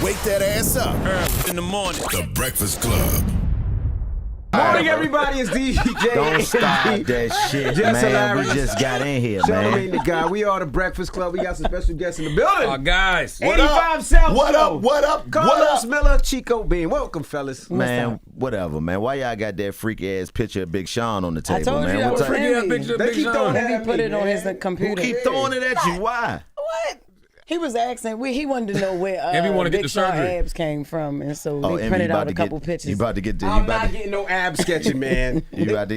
Wake that ass up. Early in the morning. The Breakfast Club. Morning, everybody. It's DJ. Don't start that shit, Jess man. Hilarious. We just got in here, Charlamagne man. the guy. We are the Breakfast Club. We got some special guests in the building. Our guys. 85 South What Show. up? What up? Carlos Miller, Chico Bean. Welcome, fellas. Man, whatever, man. Why y'all got that freaky ass picture of Big Sean on the table, told man? you that What was type- him. Picture of They Big keep Sean. throwing that He at put me, it on man. his computer. Who keep throwing it at you? Why? What? He was asking. He wanted to know where If he wanna get Big the Sean surgery. abs came from, and so Oh, they Emmy, printed you about out a to couple get, pictures. You about to get the, I'm not getting no ab sketching, man. you about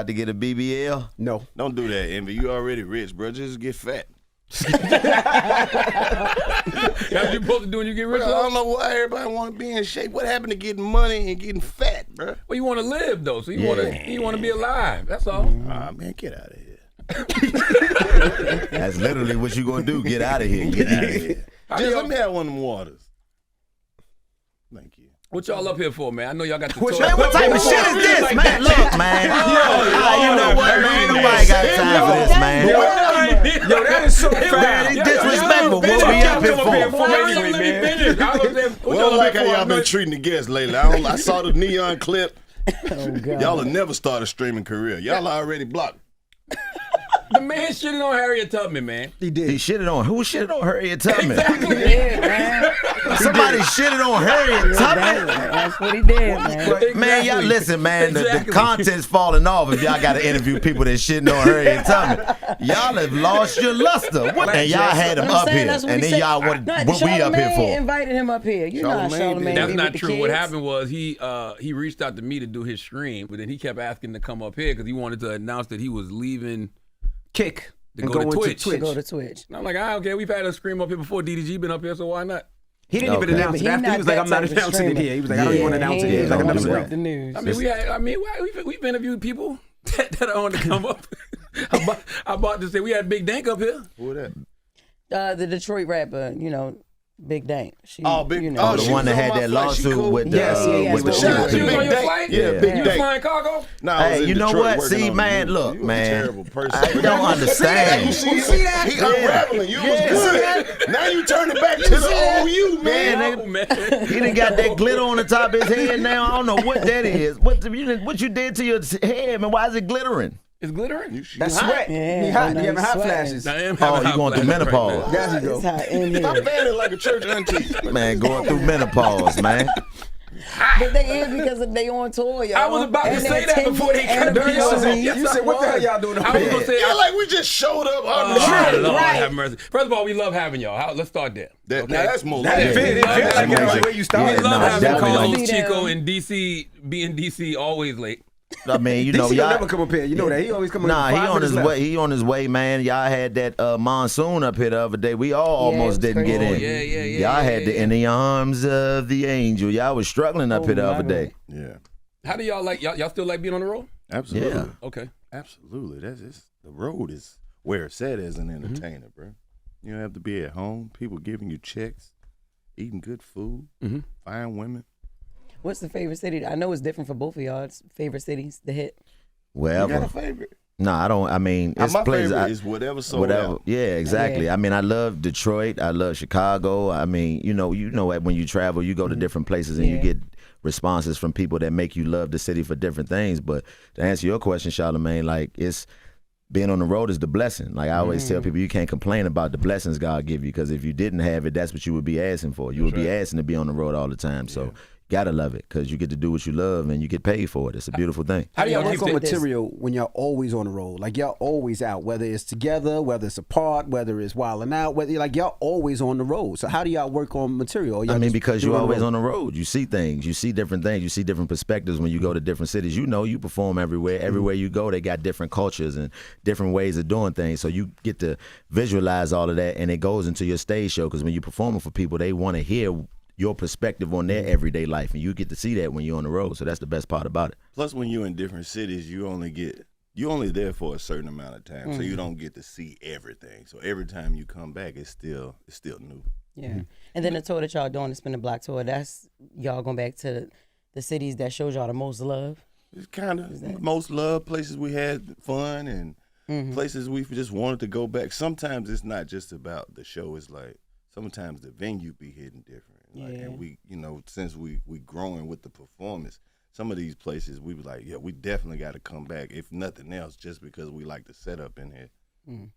to get a BBL? No. Don't do that, Envy. You already rich, bro. Just get fat. That's what you supposed to do when you get rich. Bro, I don't know why everybody want to be in shape. What happened to getting money and getting fat, bro? Well, you want to live though, so you want to be alive. That's all. Ah, man, get out of here. That's literally what you gonna do. Get out of here. Get out of here. Just let me have one of them waters. Thank you. What y'all up here for, man? I know y'all got the toy. Man, what type of shit is this, man? Look, man. You know what, man? Nobody got time for this, man. Yo, that is so Man, fast. it's disrespectful. What we up here for? Well, I don't like how y'all been treating the guests lately. I saw the neon clip. Oh, God. Y'all will never start a streaming career. Y'all already blocked. The man shitted on Harriet Tubman, man. He did. He shitted on who? Shitted on Harriet Tubman. Yeah, man. Somebody shitted on Harriet Tubman. That's what he did, man. Man, y'all listen, man. The Exactly. content's falling off if y'all got to interview people that shitting on Harriet Tubman. Y'all have lost your luster. And y'all had him I'm up saying here. that's what And he then said. y'all what we up here Charlamagne for? invited him up here. You know how Charlamagne Charlamagne did. That's be not with the true. kids. What happened was he reached out to me to do his stream, but then he kept asking to come up here because he wanted to announce that he was leaving Kick. to And go to into Twitch. To go to Twitch. And I'm like, okay, we've had a stream up here before. DDG been up here, so why not? He didn't even Okay. announce it. But After he was like, I'm not announcing it here. He was like, I don't even want to announce it. He was like, I'm not don't do doing that. The news. I mean, we've interviewed people that are on to come up. I'm about to say we had Big Dank up here. Who that? The Detroit rapper, Big Dank. She, Oh, Big- You oh, know, The she one that was on had my that flight. She lawsuit cool. with the Yes, yes, with the yes. Shout out shooter. to you on Big your Dank. flight? Yeah, Big You Dank. flying cargo? No, I was Hey, in you know Detroit what? working See, on man, the look, movie. You was a man. terrible person. I don't understand. You see that? He unraveling. You was good. Now you turn it back to the old you, man. Oh, man. He done got that glitter on the top of his head now. I don't know what that is. What you did to your head, man? Why is it glittering? It's glittering. That's sweat. Yeah, He hot. no, He having he's hot sweating. flashes. I am Oh, having you hot going through flashes right menopause. now. There you go. It's hot in Stop here. fanning like a church auntie. Man, going through menopause, man. But they is because they on tour, y'all. I was about to And say their that before they 10th cut the anniversary. You said, what the hell y'all doing up I was here? gonna say, Yeah, like we just showed up. oh, Lord Right. have mercy. First of all, we love having y'all. Let's start there. Now that's more That like fit. It Yeah. fit like Yeah. that. Where you We started. love no, having definitely Carlos, don't. Chico, and DC. Being DC always late. I mean, you know, DC don't y'all. never come up here. You know that. He always come Nah, up he 5 on his minutes way. He on his way, man. Y'all had that monsoon up here the other day. We all Yeah, almost it was didn't get crazy. in. Yeah, Y'all had yeah. the in the arms of the angel. Y'all was struggling up here the my other day. Yeah, How do y'all like? Y'all still like being on the road? absolutely. Yeah. Okay. Absolutely. That's just the road is where it's at as an entertainer, bro. You don't have to be at home. People giving you checks, eating good food, fine women. What's the favorite city? I know it's different for both of y'all. It's favorite cities to hit. You got Wherever. a favorite? No, I don't. I mean, it's My places. favorite is whatever sold Whatever. out. Yeah, exactly. Yeah. I mean, I love Detroit. I love Chicago. I mean, you know when you travel, you go to different places and you Yeah. get responses from people that make you love the city for different things. But to answer your question, Charlamagne, like it's being on the road is the blessing. Like I always tell people, you can't complain about the blessings God give you because if you didn't have it, that's what you would be asking for. You would be asking to be on the road all the time. So. Gotta love it because you get to do what you love and you get paid for it. It's a beautiful thing. How do y'all Y'all keep work on this? material when y'all always on the road. Like y'all always out, whether it's together, whether it's apart, whether it's wilding out, whether like y'all always on the road. So how do y'all work on material? Or y'all I mean, just because do you're it always road? on the road. You see things. You see different things. You see different perspectives when you go to different cities. You know, you perform everywhere. Everywhere you go, they got different cultures and different ways of doing things. So you get to visualize all of that, and it goes into your stage show. Because when you're performing for people, they want to hear your perspective on their everyday life, and you get to see that when you're on the road. So that's the best part about it. Plus, when you're in different cities, you only there for a certain amount of time, so you don't get to see everything. So every time you come back, it's still new. Yeah. And then the tour that y'all doing, the Spin the Block tour, that's y'all going back to the cities that shows y'all the most love. It's kind of most love places we had fun and places we just wanted to go back. Sometimes it's not just about the show. It's like sometimes the venue be hitting different. Like, Yeah. and we, since we growing with the performance, some of these places we was like, yeah, we definitely got to come back, if nothing else, just because we like the setup in here.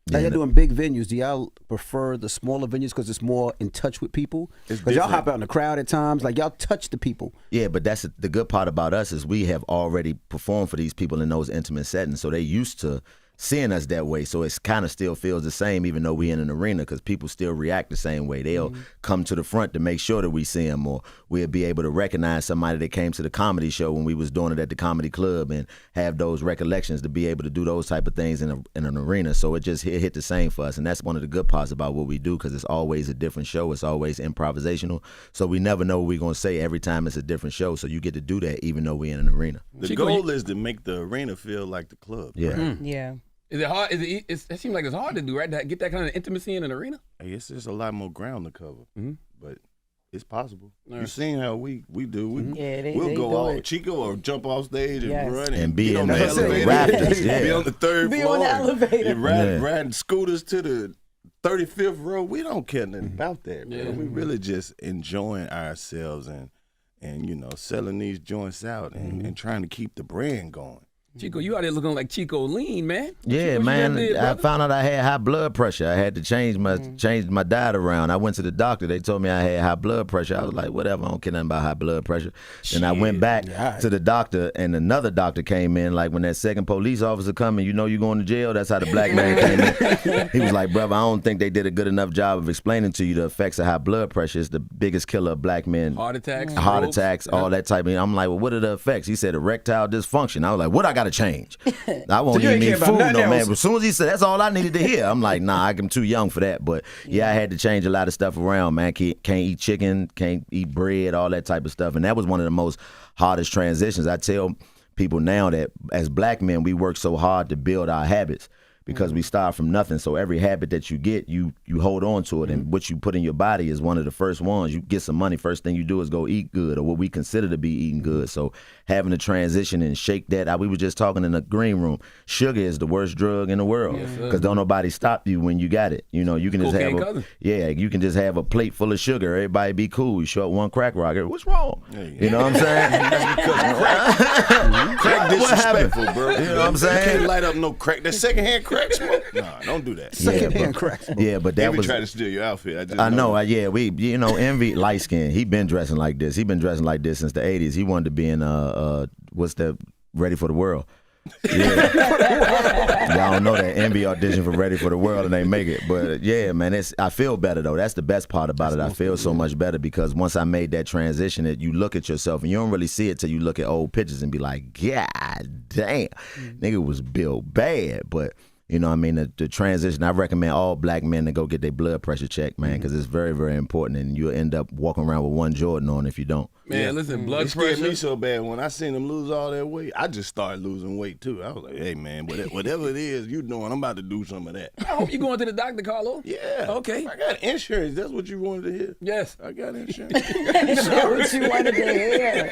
Now y'all doing big venues. Do y'all prefer the smaller venues because it's more in touch with people? It's Because y'all different. hop out in the crowd at times. Like y'all touch the people. Yeah, but that's the good part about us is we have already performed for these people in those intimate settings, so they used to seeing us that way. So it's kind of still feels the same, even though we in an arena, because people still react the same way. They'll come to the front to make sure that we see them, or we'll be able to recognize somebody that came to the comedy show when we was doing it at the comedy club and have those recollections to be able to do those type of things in an arena. So it just hit the same for us, and that's one of the good parts about what we do, because it's always a different show. It's always improvisational, so we never know what we're gonna say every time it's a different show. So you get to do that even though we're in an arena. The goal is to make the arena feel like the club. Yeah. right? Yeah. Is it hard? It seems like it's hard to do, right? To get that kind of intimacy in an arena. Hey, it's just a lot more ground to cover, but it's possible. All You right. seen how we do. Yeah, We'll they go do all it. Chico or jump off stage and Yes. run And be get in on the elevator, rafters, yeah. be on the third Be floor, on the elevator. and riding scooters to the 35th row. We don't care nothing about that, bro. Yeah. We really just enjoying ourselves and selling these joints out and trying to keep the brand going. Chico, you out there looking like Chico Lean, man. What Yeah, you man. done did, I brother? found out I had high blood pressure. I had to change my diet around. I went to the doctor. They told me I had high blood pressure. I was like, whatever. I don't care nothing about high blood pressure. Then I went back to the doctor, and another doctor came in. Like when that second police officer come in, you going to jail. That's how the black man came in. He was like, brother, I don't think they did a good enough job of explaining to you the effects of high blood pressure. It's the biggest killer of black men. Heart attacks, Heart strokes. attacks, all that type of thing. I'm like, well, what are the effects? He said erectile dysfunction. I was like, what I got to change? I won't you ain't even care need about food nothing no man. else. But as soon as he said that's all I needed to hear, I'm like, nah, I'm too young for that. But yeah, I had to change a lot of stuff around, man. Can't eat chicken, can't eat bread, all that type of stuff. And that was one of the most hardest transitions. I tell people now that as black men, we work so hard to build our habits, because we start from nothing. So every habit that you get, you hold on to it. And what you put in your body is one of the first ones. You get some money, first thing you do is go eat good, or what we consider to be eating good. So having to transition and shake that. We were just talking in the green room. Sugar is the worst drug in the world, because don't nobody stop you when you got it. You can just Cocaine have cousin. you can just have a plate full of sugar. Everybody be cool. You show up one crack rocker. What's wrong? You know what I'm saying? Crack disrespectful, bro. You know what I'm You saying? can't light up no crack. That secondhand crack smoke? Nah, don't do that. Secondhand cracks. Yeah, but that Envy was. try to steal your outfit. I know. We Envy light skin. He been dressing like this. He been dressing like this since the '80s. He wanted to be in what's that? Ready for the World. Yeah. Y'all don't know that Envy auditioned for Ready for the World and they make it. But yeah, man, I feel better though. That's the best part about it. I feel so much better because once I made that transition, you look at yourself and you don't really see it till you look at old pictures and be like, God damn, nigga was built bad. But you know what I mean? The transition, I recommend all black men to go get their blood pressure checked, man, because it's very, very important. And you'll end up walking around with one Jordan on if you don't. Man, listen, blood It scared pressure. me so bad when I seen him lose all that weight. I just started losing weight too. I was like, hey man, whatever it is you doing, I'm about to do some of that. I hope you going to the doctor, Carlo. Yeah. Okay. I got insurance. That's what you wanted to hear. Yes. I got insurance. That's what you wanted to hear.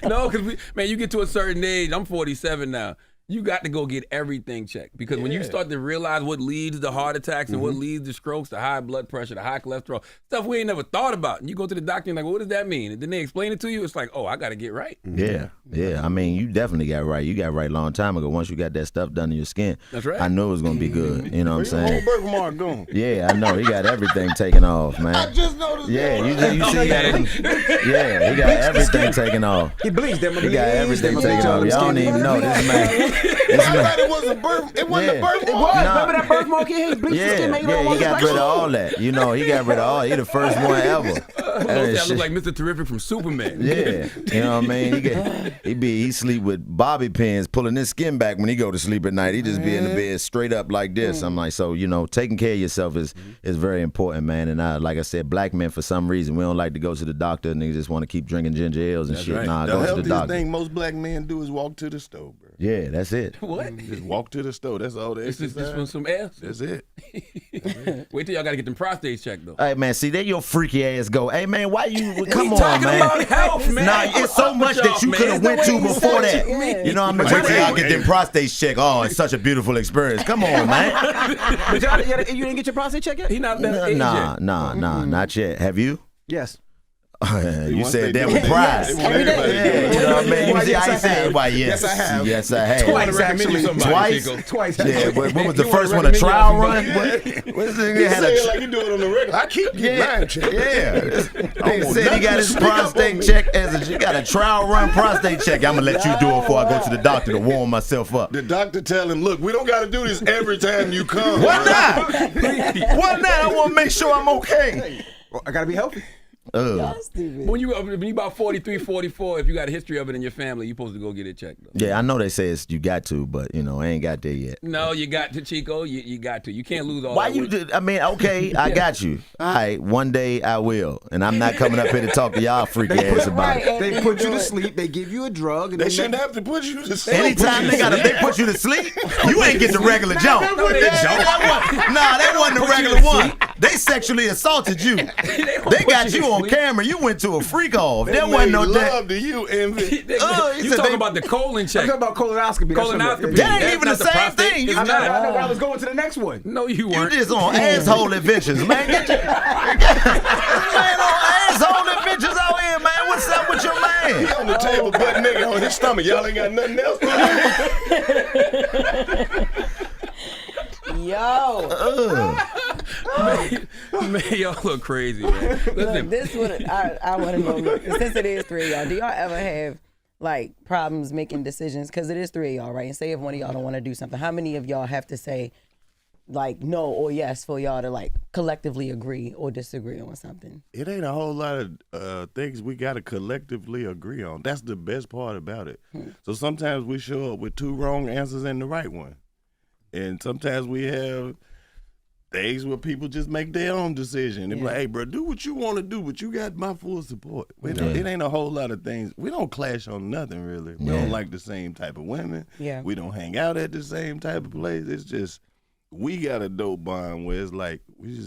No, because you get to a certain age. I'm 47 now. You got to go get everything checked because when you start to realize what leads to heart attacks and what leads to strokes, the high blood pressure, the high cholesterol, stuff we ain't never thought about. And you go to the doctor and like, well, what does that mean? And then they explain it to you. It's like, oh, I got to get right. Yeah. I mean, you definitely got right. You got right a long time ago. Once you got that stuff done in your skin, That's right. I knew it was going to be good. You know what I'm Your saying? whole birthmark gone. Yeah, I know. He got everything taken off, man. I just noticed Yeah, that. you see, he got everything taken off. He bleached them. He got everything taken off. Y'all don't even know this man. This I man. thought it was a birth. It wasn't Yeah. a birthmark. It was. Nah. Remember that birthmark he had? He bleached his skin, man. You don't He want got his rid of black all that. He got rid of all. He the first one ever. I look like Mr. Terrific from Superman. Yeah, you know what I mean. He sleep with bobby pins, pulling his skin back when he go to sleep at night. He just be in the bed straight up like this. I'm like, so taking care of yourself is very important, man. And like I said, black men for some reason we don't like to go to the doctor and they just want to keep drinking ginger ales and shit. right. Nah, The go to the healthiest doctor. thing most black men do is walk to the store, bro. Yeah, that's it. What? Just walk to the store. That's all the This is exercise. just some ass. That's it. Wait till y'all got to get them prostates checked, though. Hey man, see there your freaky ass go. Hey man, why you come on, talking man? about health, man. Nah, it's so much that you could have went to before that. You know what I mean? Wait till y'all get them prostates checked. Oh, it's such a beautiful experience. Come on, man. But you didn't get your prostate check yet? He not that age yet. Nah, not yet. Have you? Yes. You said that with pride. Yeah, you know what I mean? You see how he said, why, yes. Yes, I have. Yes, I have. Twice, actually. Twice? Yeah, but what was the first one, a trial run? What's the He said it like you do it on the regular. I keep getting mine checked. Yeah. They said he got his prostate check you got a trial run prostate check. I'm going to let you do it before I go to the doctor to warm myself up. The doctor tell him, look, we don't got to do this every time you come. Why not? Why not? I want to make sure I'm okay. Well, I got to be healthy. When you about 43, 44, if you got a history of it in your family, you're supposed to go get it checked. Though. Yeah, I know they say you got to, but I ain't got there yet. No, you got to, Chico. You got to. You can't lose all. Why that you weight. did? I mean, okay, I got you. All right, one day I will, and I'm not coming up here to talk to y'all freak ass about it. They put you to sleep. They give you a drug. And They shouldn't have to put you to sleep. Anytime they put you to sleep, you ain't get the regular jump. That wasn't the regular one. They sexually assaulted you. They got you on camera. You went to a freak off. There wasn't no love to you, Envy. You talking about the colon check? I'm talking about colonoscopy. Colonoscopy. That ain't even the same thing. It's I not. know. I was going to the next one. No, you You weren't. just on asshole adventures, man. Get your man on asshole adventures out here, man. What's up with your He man? on the table, butt nigga on his stomach. Y'all ain't got nothing else. Yo, Man, y'all look crazy, man. look, Listen, this would I want to know. Look, since it is three of y'all, do y'all ever have like problems making decisions? Because it is three of y'all, right? And say if one of y'all don't want to do something, how many of y'all have to say like no or yes for y'all to like collectively agree or disagree on something? It ain't a whole lot of things we got to collectively agree on. That's the best part about it. So sometimes we show up with two wrong answers and the right one. And sometimes we have things where people just make their own decision. They're like, hey, bro, do what you want to do, but you got my full support. It ain't a whole lot of things. We don't clash on nothing, really. We don't like the same type of women. Yeah. We don't hang out at the same type of place. It's just we got a dope bond where it's like we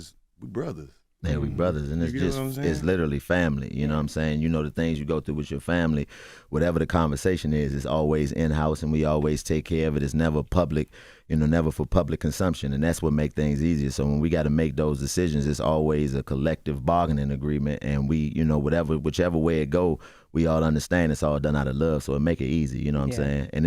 brothers. Yeah, we brothers, and it's You get what I'm saying? it's literally family. You know what I'm saying? You know the things you go through with your family, whatever the conversation is, it's always in-house, and we always take care of it. It's never public, never for public consumption, and that's what make things easier. So when we got to make those decisions, it's always a collective bargaining agreement, and we, whichever way it go, we all understand it's all done out of love, so it make it easy. You know what I'm saying? And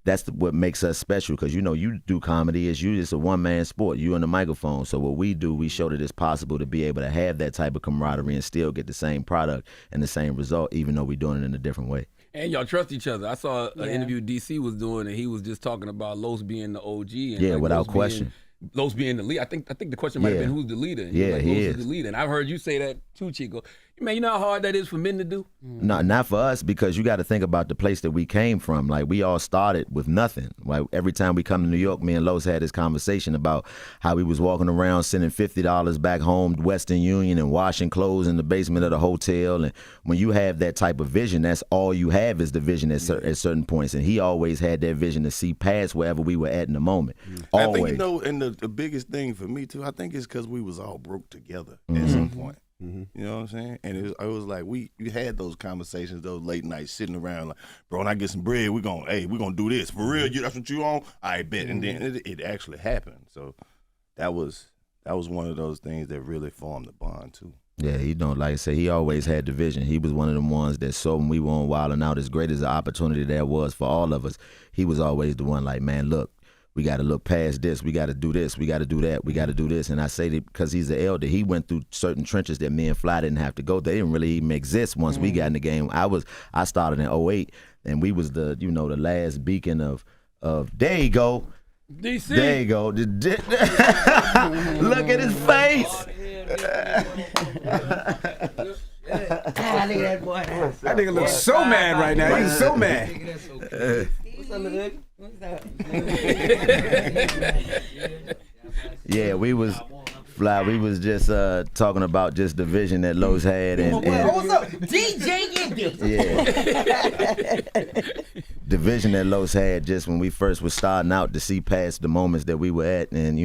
that's what makes us special, because you do comedy. It's a one-man sport. You and the microphone. So what we do, we show that it's possible to be able to have that type of camaraderie and still get the same product and the same result, even though we're doing it in a different way. and y'all trust each other. I saw an interview DC was doing, and he was just talking about Los being the OG. And like without Los question. Los being the lead. I think the question might have been who's the leader. And Yeah, like, he Los is. the leader. And I've heard you say that too, Chico. Man, you know how hard that is for men to do? No, not for us, because you got to think about the place that we came from. Like, we all started with nothing. Like, every time we come to New York, me and Los had this conversation about how we was walking around sending $50 back home to Western Union and washing clothes in the basement of the hotel. And when you have that type of vision, that's all you have is the vision at certain points. And he always had that vision to see past wherever we were at in the moment. Always. I think, and the biggest thing for me, too, I think it's because we was all broke together at some point. You know what I'm saying? And it was like you had those conversations, those late nights sitting around like, bro, when I get some bread, we're gonna do this. For real, that's what you on? I bet. And then it actually happened. So that was one of those things that really formed the bond too. Yeah, like I said, he always had the vision. He was one of them ones that saw when we were on Wild 'N Out, as great as the opportunity there was for all of us, he was always the one like, man, look, we got to look past this. We got to do this. We got to do that. We got to do this. And I say that because he's the elder. He went through certain trenches that me and Fly didn't have to go. They didn't really even exist once we got in the game. I started in 08, and we was the the last beacon of there you go. DC. There you go. Look at his face. Look at that boy. That nigga looks so mad right now. He's so mad. What's that? Yeah, we was just talking about just the vision that Los had, and What's up, DJ Indy? the vision that Los had just when we first was starting out, to see past the moments that we were at, and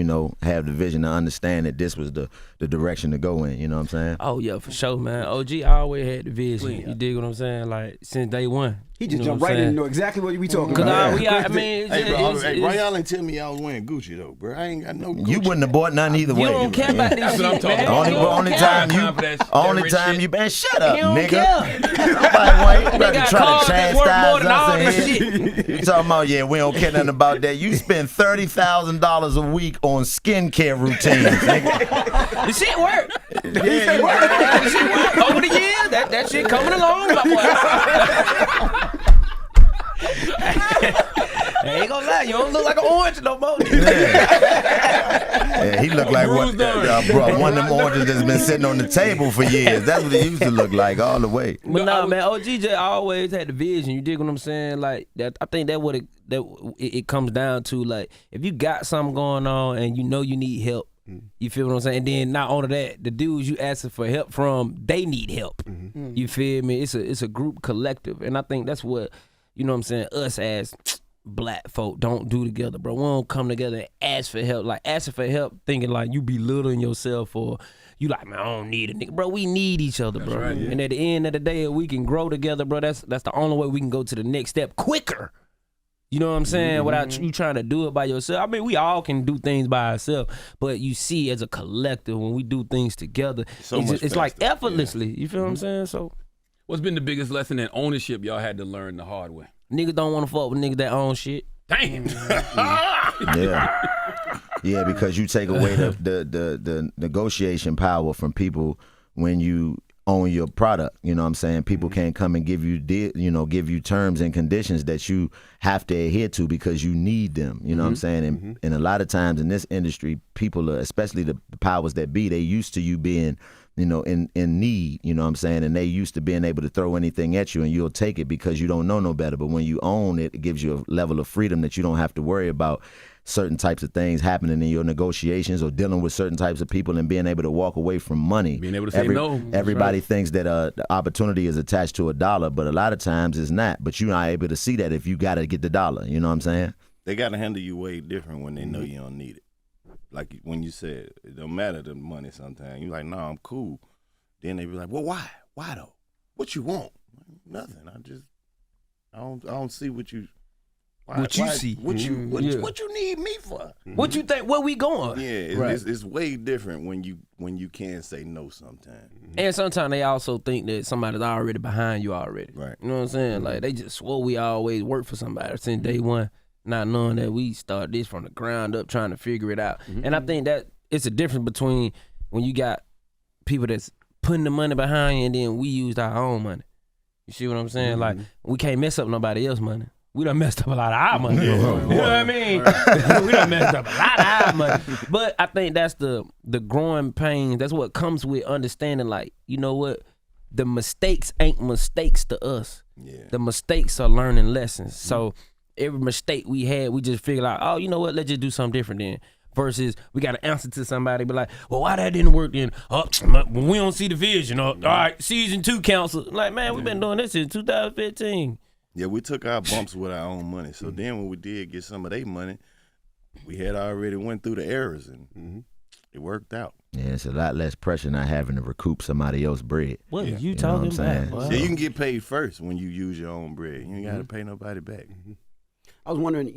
have the vision to understand that this was the direction to go in. You know what I'm saying? Oh yeah, for sure, man. OG always had the vision. You dig what I'm saying? Like since day one. He just You know jumped what right I'm in and saying? know exactly what we talking Cause about. I mean, Hey, bro, it's- why y'all ain't tell me y'all was wearing Gucci though, bro? I ain't got no Gucci. You wouldn't have bought none either you way. don't care about this That's shit, what I'm talking man. about. You don't Only care. time Time for that only rich time shit. you man, shut up, He don't nigga. care. Nobody They got cars that's worth more than all this chastise us. You talking about we don't care nothing about that. You spend $30,000 a week on skincare routines, nigga. The shit work. Yeah, The shit work. Over the years, that shit coming along, my boy. I ain't gonna lie, you don't look like an orange no more. Yeah, he looked like one of them oranges that's been sitting on the table for years. That's what he used to look like all the way. But nah, man, OGJ always had the vision. You dig what I'm saying? Like that, I think that it comes down to. Like, if you got something going on and you know you need help, you feel what I'm saying? And then not only that, the dudes you asking for help from, they need help. You feel me? It's a group collective, and I think that's what, you know what I'm saying, us as black folk don't do together, bro. We don't come together and ask for help. Like, asking for help thinking like you belittling yourself, or you like, man, I don't need a nigga. Bro, we need each other, bro. right, yeah. And at the end of the day, if we can grow together, bro, that's the only way we can go to the next step quicker. You know what I'm saying? Without you trying to do it by yourself. I mean, we all can do things by ourselves, but you see, as a collective, when we do things together, it's like effortlessly. You feel what I'm saying? So, What's been the biggest lesson in ownership y'all had to learn the hard way? niggas don't want to fuck with niggas that own shit. Damn. Yeah, because you take away the negotiation power from people when you own your product. You know what I'm saying? People can't come and give you give you terms and conditions that you have to adhere to because you need them. You know what I'm saying? And a lot of times in this industry, people are, especially the powers that be, they used to you being in need, you know what I'm saying? And they used to being able to throw anything at you and you'll take it because you don't know no better. But when you own it, it gives you a level of freedom that you don't have to worry about certain types of things happening in your negotiations or dealing with certain types of people and being able to walk away from money. Being able to say no. Everybody thinks that the opportunity is attached to $1, but a lot of times it's not. But you're not able to see that if you got to get the dollar. You know what I'm saying? They got to handle you way different when they know you don't need it. Like when you said, it don't matter the money sometimes. You're like, no, I'm cool. Then they be like, well, why? Why though? What you want? Nothing. I don't see what you... What you see. What you need me for? What you think? Where we going? Yeah, it's way different when you can't say no sometimes. And sometimes they also think that somebody's already behind you already. Right. You know what I'm saying? Like, they just swore we always work for somebody since day one, not knowing that we start this from the ground up trying to figure it out. And I think that it's a difference between when you got people that's putting the money behind you and then we used our own money. You see what I'm saying? Like, we can't mess up nobody else's money. We done messed up a lot of our money. You know what I mean? We done messed up a lot of our money. But I think that's the growing pain. That's what comes with understanding, like, you know what? The mistakes ain't mistakes to us. Yeah. The mistakes are learning lessons. So every mistake we had, we just figured out, oh, you know what? Let's just do something different then. Versus we got to answer to somebody, but like, well, why that didn't work then? Oh, we don't see the vision. All right, season 2 council. Like, man, we've been doing this since 2015. Yeah, we took our bumps with our own money. So then when we did get some of their money, we had already went through the errors and it worked out. Yeah, it's a lot less pressure not having to recoup somebody else's bread. What are you know talking what I'm saying? about? Yeah, you can get paid first when you use your own bread. You ain't got to pay nobody back. I was wondering,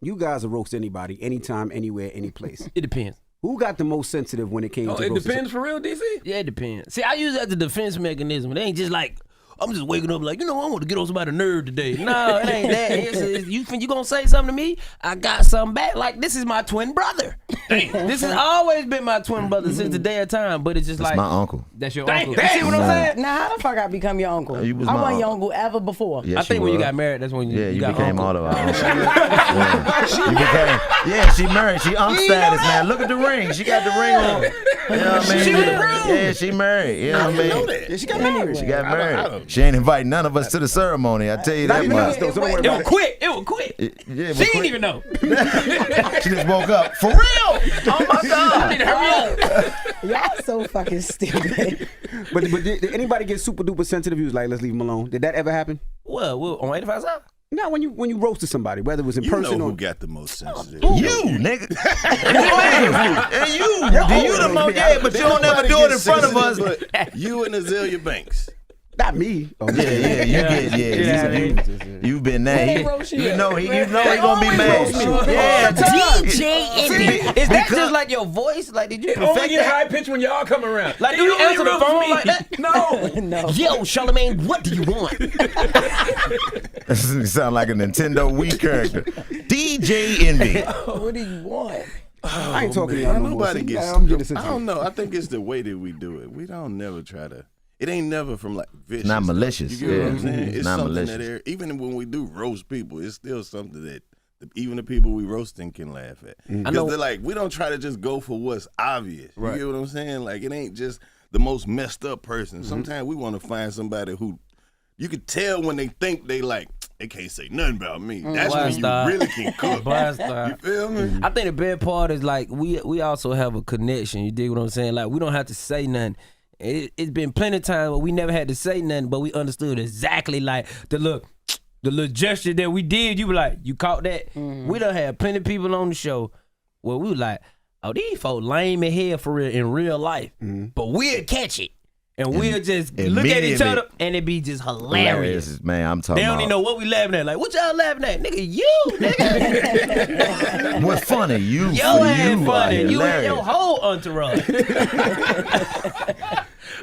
you guys will roast anybody, anytime, anywhere, any place. It depends. Who got the most sensitive when it came to It roasting? depends for real, DC? Yeah, it depends. See, I use that as a defense mechanism. It ain't just like, I'm just waking up like, I want to get on somebody's nerve today. No, it ain't that. You think you gonna say something to me? I got something back. Like, this is my twin brother. This has always been my twin brother since the day of time. But it's just That's like, my uncle. that's your Dang, uncle. You see what I'm saying? Now, how the fuck I become your uncle? You was I my wasn't your uncle. uncle ever before. Yes, I think when you was. got married, that's when you, Yeah, you got became uncle. all of our uncles. You became, she married. She unc status, man. Look at the ring. She got the ring on. You know what I mean? She was grown. Yeah, she married. You know what I mean? Yeah, she got married. She got I married. don't- She ain't inviting none of us to the ceremony. I tell you that even much. us, though, so don't worry It about was it. quick. It was quick. Yeah, She didn't even know. She just woke up. For real? Oh my God. Y'all so fucking stupid. But did anybody get super duper sensitive? You was like, let's leave him alone. Did that ever happen? Well, on 85 South? No, when you roasted somebody, whether it was in You person know or who got the most sensitive. You, nigga. And you the most, yeah, but you don't never do it in front of us. But you and Azalea Banks. Not me. Oh, You've been there. You know he gonna be roast me. mad. Yeah, All the DJ Envy. Is that just like your voice? Like, did you It only perfect get that? high pitched when y'all come around. Like, do He you only answer the roast phone me. like that? No. No. Yo, Charlamagne, what do you want? Sound like a Nintendo Wii character. DJ Envy. What do you want? I ain't talking to y'all no more. Nobody See, gets. I'm getting I don't know. I think it's the way that we do it. We don't never try to. It ain't never from like vicious. Not stuff. malicious. You get what I'm Yeah. saying? It's Not something malicious. that even when we do roast people, it's still something that even the people we roasting can laugh at. Because they're like, we don't try to just go for what's obvious. You get what I'm saying? Like, it ain't just the most messed up person. Sometimes we want to find somebody who you could tell when they think they like, they can't say nothing about me. That's when you really can cook. You feel me? I think the bad part is like we also have a connection. You dig what I'm saying? Like, we don't have to say nothing. It's been plenty of times where we never had to say nothing, but we understood exactly like the little gesture that we did. You were like, you caught that? We done had plenty of people on the show where we were like, oh, these folks lame in hell for real in real life, but we'll catch it. And we'll just look at each other and it be just hilarious. Man, I'm talking They don't about. even know what we laughing at. Like, what y'all laughing at? Nigga, you, nigga. What's funny? You ain't funny. You and hilarious. your whole entourage.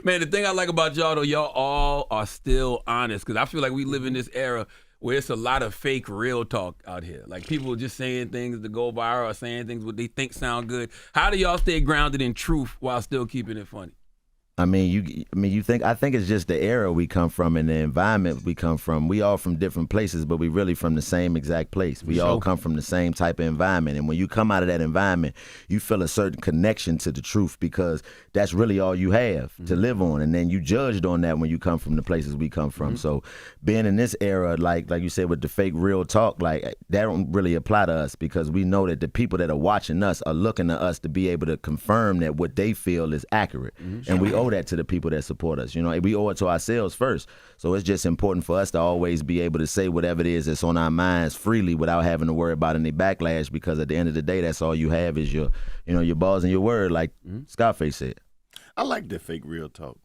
Man, the thing I like about y'all, though, y'all all are still honest. Because I feel like we live in this era where it's a lot of fake real talk out here. Like, people just saying things to go viral or saying things what they think sound good. How do y'all stay grounded in truth while still keeping it funny? I think it's just the era we come from and the environment we come from. We all from different places, but we really from the same exact place. We all come from the same type of environment. And when you come out of that environment, you feel a certain connection to the truth because that's really all you have to live on. And then you judged on that when you come from the places we come from. So being in this era, like you said, with the fake real talk, like that don't really apply to us because we know that the people that are watching us are looking to us to be able to confirm that what they feel is accurate. And we owe that to the people that support us. You know, we owe it to ourselves first. So it's just important for us to always be able to say whatever it is that's on our minds freely without having to worry about any backlash because at the end of the day, that's all you have is your balls and your word, like Scarface said. I like that fake real talk.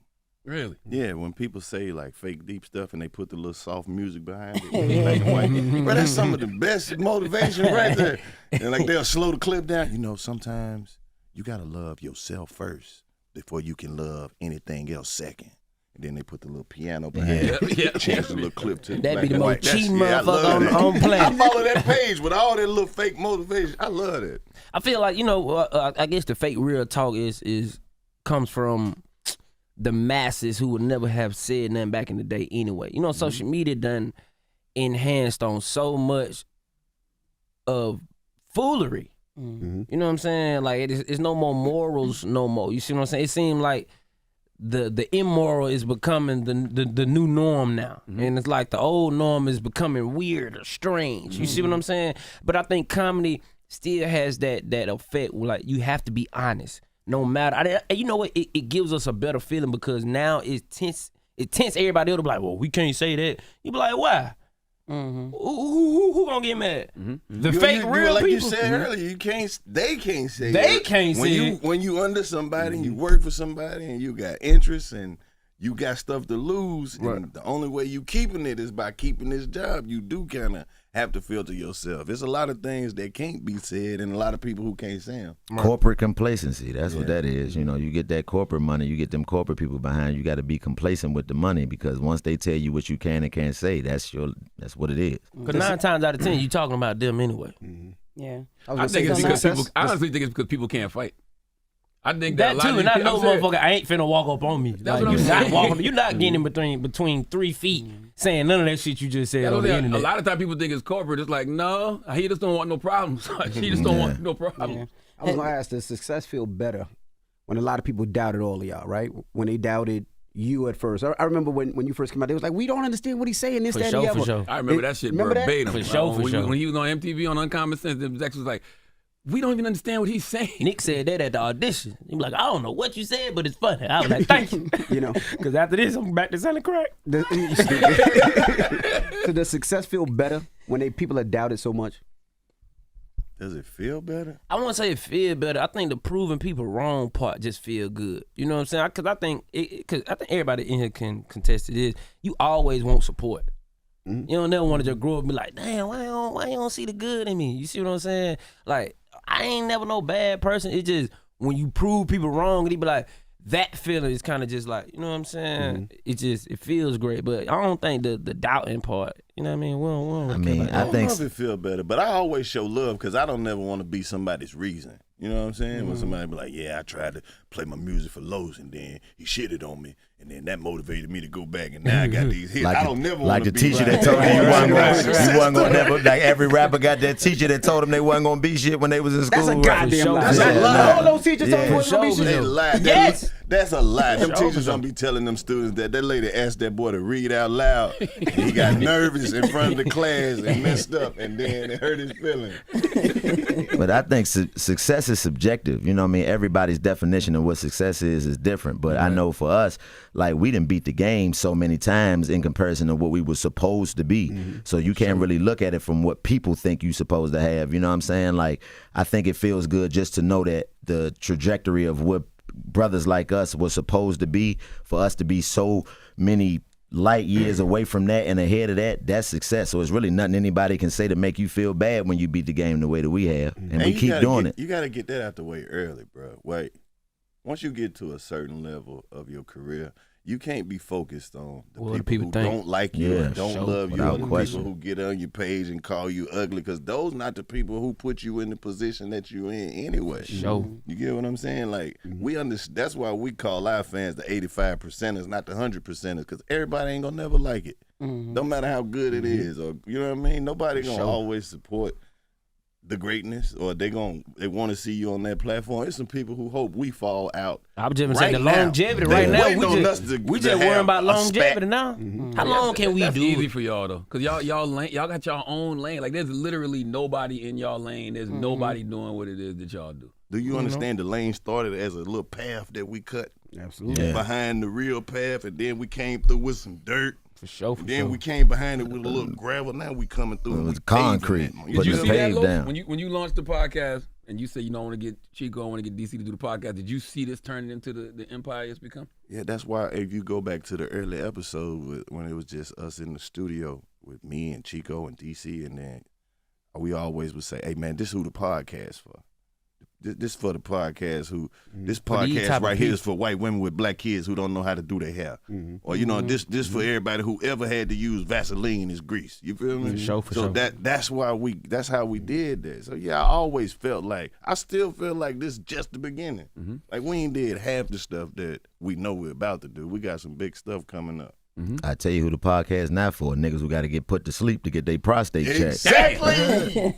Really? Yeah, when people say like fake deep stuff and they put the little soft music behind it, black and white. Bro, that's some of the best motivation right there. And like they'll slow the clip down. You know, sometimes you gotta love yourself first before you can love anything else second. And then they put the little piano behind it, change the little clip to That'd black be the and most white. cheating I love motherfucker that. on planet. I follow that page with all that little fake motivation. I love it. I feel like, I guess the fake real talk comes from the masses who would never have said nothing back in the day anyway. You know, social media done enhanced on so much of foolery. You know what I'm saying? Like, it's no more morals no more. You see what I'm saying? It seemed like the immoral is becoming the new norm now. And it's like the old norm is becoming weird or strange. You see what I'm saying? But I think comedy still has that effect where, like, you have to be honest. No matter, you know what? It gives us a better feeling because now it's tense. It tense everybody else to be like, well, we can't say that. You be like, why? Who gonna get mad? The fake real like people. you said earlier, they can't say They it. can't say it. When you under somebody and you work for somebody and you got interests and you got stuff to lose, and the only way you keeping it is by keeping this job. You do kind of have to filter yourself. There's a lot of things that can't be said and a lot of people who can't say them. Corporate complacency, that's what that is. You know, you get that corporate money, you get them corporate people behind you, got to be complacent with the money because once they tell you what you can and can't say, that's what it is. Because 9 times out of 10, you talking about them anyway. Yeah. I think it's because people. I honestly think it's because people can't fight. I think That a lot too, of and these I people- know I'm serious. motherfucker, I ain't finna walk up on me. That's Like, what I'm you're not saying. walking, you're not getting in between 3 feet saying none of that shit you just said That's on what the I'm saying. internet. A lot of times people think it's corporate. It's like, no, he just don't want no problems. He just don't want no problems. I was gonna ask, does success feel better when a lot of people doubted all of y'all, right? When they doubted you at first. I remember when you first came out, they was like, we don't understand what he's saying, this, For that, sure, and the for other. sure. I remember that shit Remember that? verbatim. For sure, for when, sure. When he was on MTV on Uncommon Sense, the execs was like, we don't even understand what he's saying. Nick said that at the audition. He was like, I don't know what you said, but it's funny. I was like, thank you. You know. Because after this, I'm back to selling crack. So does success feel better when people are doubted so much? Does it feel better? I won't say it feel better. I think the proving people wrong part just feel good. You know what I'm saying? Because I think everybody in here can contest to this. You always want support. You don't never want to just grow up and be like, damn, why you don't see the good in me? You see what I'm saying? Like, I ain't never no bad person. It's just when you prove people wrong, they be like, that feeling is kind of just like, you know what I'm saying? It feels great, but I don't think the doubting part, you know what I mean? We don't I don't know if it feel better, but I always show love because I don't never want to be somebody's reason. You know what I'm saying? When somebody be like, yeah, I tried to play my music for Los and then he shitted on me and then that motivated me to go back and now I got these hits. I don't never want to be like the teacher that told you wasn't gonna never, like every rapper got that teacher that told them they wasn't gonna be shit when they was in school. That's a goddamn lie. That's a lie. All those teachers told you wasn't gonna be shit. They lied. Yes. That's a lie. Them teachers don't be telling them students that lady asked that boy to read out loud. And he got nervous in front of the class and messed up, and then it hurt his feelings. But I think success is subjective. You know what I mean? Everybody's definition of what success is different. But I know for us, like, we done beat the game so many times in comparison to what we were supposed to be. So you can't really look at it from what people think you're supposed to have. You know what I'm saying? Like, I think it feels good just to know that the trajectory of what brothers like us was supposed to be, for us to be so many light years away from that and ahead of that, that's success. So it's really nothing anybody can say to make you feel bad when you beat the game the way that we have. And we keep doing it. You got to get that out the way early, bro. Wait, once you get to a certain level of your career, you can't be focused on the people who don't like you or don't love you, or the people who get on your page and call you ugly, because those not the people who put you in the position that you're in anyway. You get what I'm saying? Like, we understand. That's why we call our fans the 85%ers, not the 100%ers, because everybody ain't gonna never like it. No matter how good it is, or you know what I mean. Nobody gonna always support the greatness, or they want to see you on that platform. There's some people who hope we fall out. I'm just saying the longevity right now. We just worrying about longevity now. How long can we do? That's easy for y'all though, cause y'all got y'all own lane. Like, there's literally nobody in y'all lane. There's nobody doing what it is that y'all do. Do you understand the lane started as a little path that we cut? Absolutely. Behind the real path, and then we came through with some dirt. For sure. Then we came behind it with a little gravel. Now we coming through with concrete. Did you see that, Lo? When you launched the podcast and you said you don't want to get Chico, I want to get DC to do the podcast, did you see this turning into the empire it's become? Yeah, that's why if you go back to the early episode when it was just us in the studio with me and Chico and DC, and then we always would say, hey, man, this is who the podcast for. This for the podcast this podcast right here is for white women with black kids who don't know how to do their hair. Or, you know, this for everybody who ever had to use Vaseline as grease. You feel me? For sure. That's how we did that. So yeah, I still feel like this is just the beginning. Like, we ain't did half the stuff that we know we're about to do. We got some big stuff coming up. I tell you who the podcast not for: niggas who got to get put to sleep to get their prostate checked. Exactly.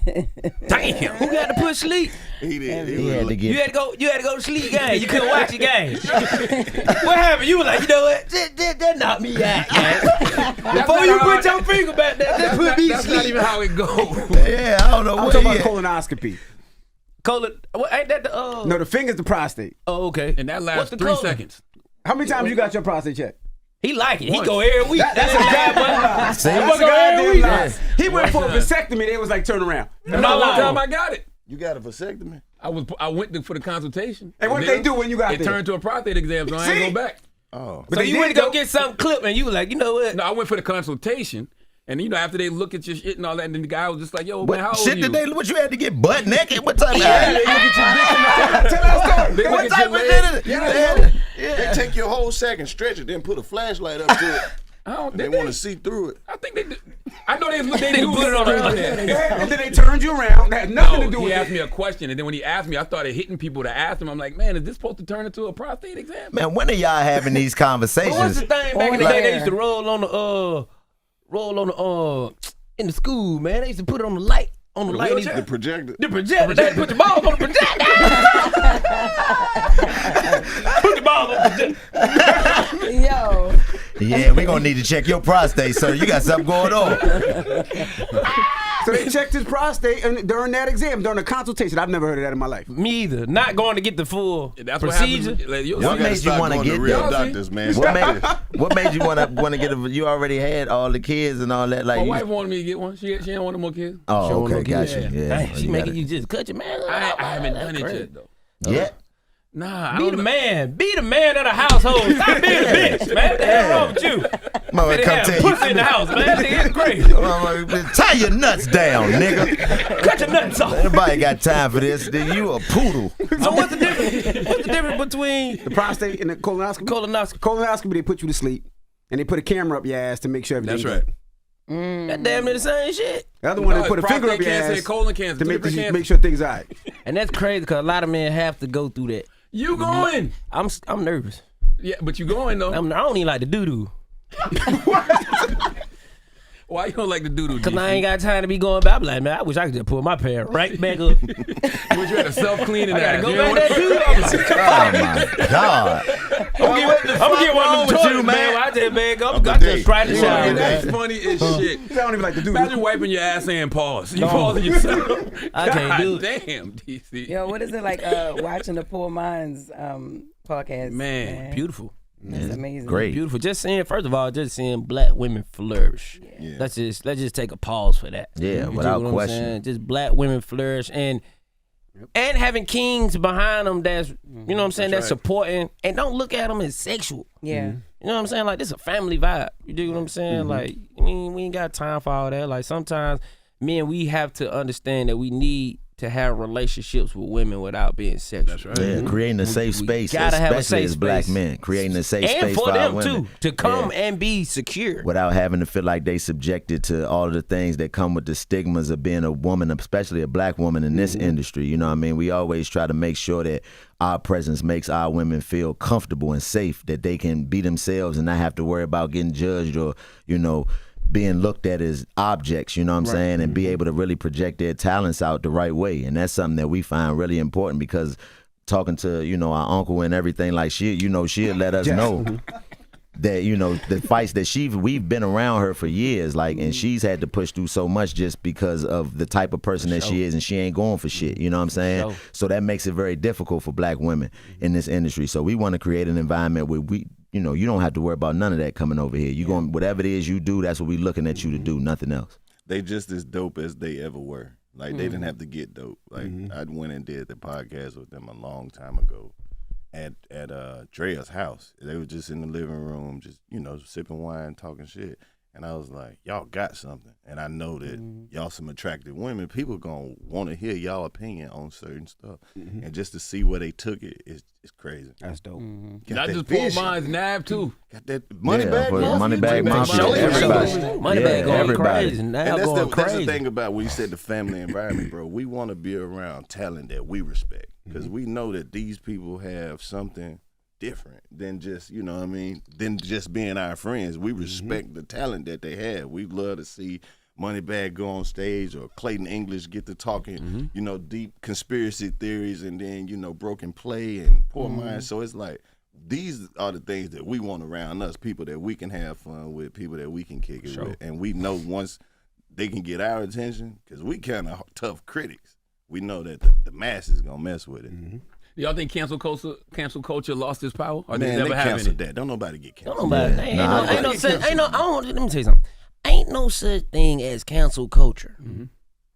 Damn. Who got to put sleep? He did. You had to go to sleep game. You couldn't watch the game. What happened? You were like, you know what? That knocked me out, gang. Before you put your finger back there, that put me to sleep. That's not even how it goes. Yeah, I don't know. I'm talking about colonoscopy. Ain't that the No, the finger's the prostate. Oh, okay. And that lasts 3 seconds. How many times you got your prostate checked? He like it. He go every week. That's a goddamn lie. That's a goddamn lie. He went for a vasectomy. They was like, turn around. That's the last time I got it. You got a vasectomy? I went for the consultation. And what they do when you got there? It turned to a prostate exam, so I ain't go back. Oh. So you went to go get something clipped, and you were like, you know what? No, I went for the consultation. And, you know, after they look at your shit and all that, and then the guy was just like, yo, man, how old are you? What you had to get butt naked? What type of they look at your dick. Tell that story. What type of shit? They take your whole sack and stretch it, then put a flashlight up to it. They want to see through it. I think they do. I know they do put it on there. And then they turned you around. That had nothing to do with it. He asked me a question, and then when he asked me, I started hitting people to ask him. I'm like, man, is this supposed to turn into a prostate exam? Man, when are y'all having these conversations? What's the thing back in the day? They used to roll on the in the school, man. They used to put it on the light. On the light. The projector. The projector. They put the balls on the projector. Put the balls on the projector. Yo. Yeah, we gonna need to check your prostate, sir. You got something going on. So they checked his prostate and during that exam, during the consultation. I've never heard of that in my life. Me either. Not going to get the full That's procedure. What happens. Like, Y'all What gotta made you start wanna going to get real that? doctors, man. What made you want to get a? You already had all the kids and all that. Like My you, wife wanted me to get one. She didn't want no more kids. oh, okay, no got kids. you. Yeah, Dang, she you making gotta- you just cut your man. I haven't done it yet though. Yeah. Nah, I Be don't the know. man. Be the man of the household. Stop being a bitch, man. What the hell wrong with you? Mother, They come have tell pussy you. in the house, man. It's crazy. Tie your nuts down, nigga. Cut your nuts off. Everybody got time for this. Then you a poodle. So what's the difference? What's the difference between The prostate and the colonoscopy. colonoscopy? Colonoscopy, they put you to sleep, and they put a camera up your ass to make sure everything's That's right. good. That damn near the same shit. The other one, No, they put a prostate finger up your cancer ass and colon cancer, to two make, different cancers. make sure things all right. And that's crazy because a lot of men have to go through that. You going? I'm nervous. Yeah, but you going though. I don't even like the doo-doo. Why you don't like the doodoo? Because I ain't got time to be going back. I'm like, man, I wish I could just pull my pants right back up. But you had a self-cleaning I gotta ass. go You back don't there want- too. I'm like, Oh my God. I'm gonna get one of them toilets, man. Where I just bag up. I just try to Yeah, shower. that's funny as shit. I don't even like to do Imagine wiping your ass and pause. You pausing yourself. I can't do God damn, DC. Yo, what is it like watching the Poor Minds podcast? Man, Beautiful. That's amazing. Great. Beautiful. Just seeing black women flourish. Yeah. Let's just take a pause for that. Yeah, You without dig what I'm question. saying? Just black women flourish and having kings behind them that's you know what I'm saying that's supporting and don't look at them as sexual. Yeah. You know what I'm saying? Like this is a family vibe. You dig what I'm saying? Like we ain't got time for all that. Like sometimes men we have to understand that we need to have relationships with women without being sexual. That's Yeah, creating a safe space, gotta have a especially safe as black space. men, creating a safe And space for our them women. too to come and be secure. Without having to feel like they subjected to all of the things that come with the stigmas of being a woman, especially a black woman in this industry. You know what I mean? We always try to make sure that our presence makes our women feel comfortable and safe, that they can be themselves and not have to worry about getting judged or, you know, being looked at as objects, you know what I'm saying, and be able to really project their talents out the right way. And that's something that we find really important because talking to, you know, our uncle and everything, like she'll let us know that, you know, the fights that we've been around her for years, like, and she's had to push through so much just because of the type of person that she is, and she ain't going for shit, you know what I'm saying? So that makes it very difficult for black women in this industry. So we want to create an environment where you know, you don't have to worry about none of that coming over here. You going whatever it is you do, that's what we looking at you to do, nothing else. They just as dope as they ever were. Like they didn't have to get dope. Like I went and did the podcast with them a long time ago at Drea's house. They were just in the living room, just, you know, sipping wine, talking shit. And I was like, y'all got something. And I know that y'all some attractive women. People going to want to hear y'all opinion on certain stuff. And just to see where they took it is crazy. That's dope. Got Not that just Poor vision. Minds, Nab too. Got that money Yeah, bag for mafia. Moneybag Mafia, Show everybody. Moneybag going everybody. crazy. Now And going that's crazy. the thing about when you said the family environment, bro. We want to be around talent that we respect because we know that these people have something different than just, you know what I mean, than just being our friends. We respect the talent that they have. We love to see Moneybag go on stage or Clayton English get to talking, you know, deep conspiracy theories and then, you know, Broken Play and Poor Minds. So it's like, these are the things that we want around us, people that we can have fun with, people that we can kick it with. And we know once they can get our attention, because we kind of tough critics, we know that the masses going to mess with it. Y'all think cancel culture lost its power? Or Man, did it they never have canceled any? that. Don't nobody get Don't canceled. nobody. Let me tell you something. Ain't no such thing as cancel culture,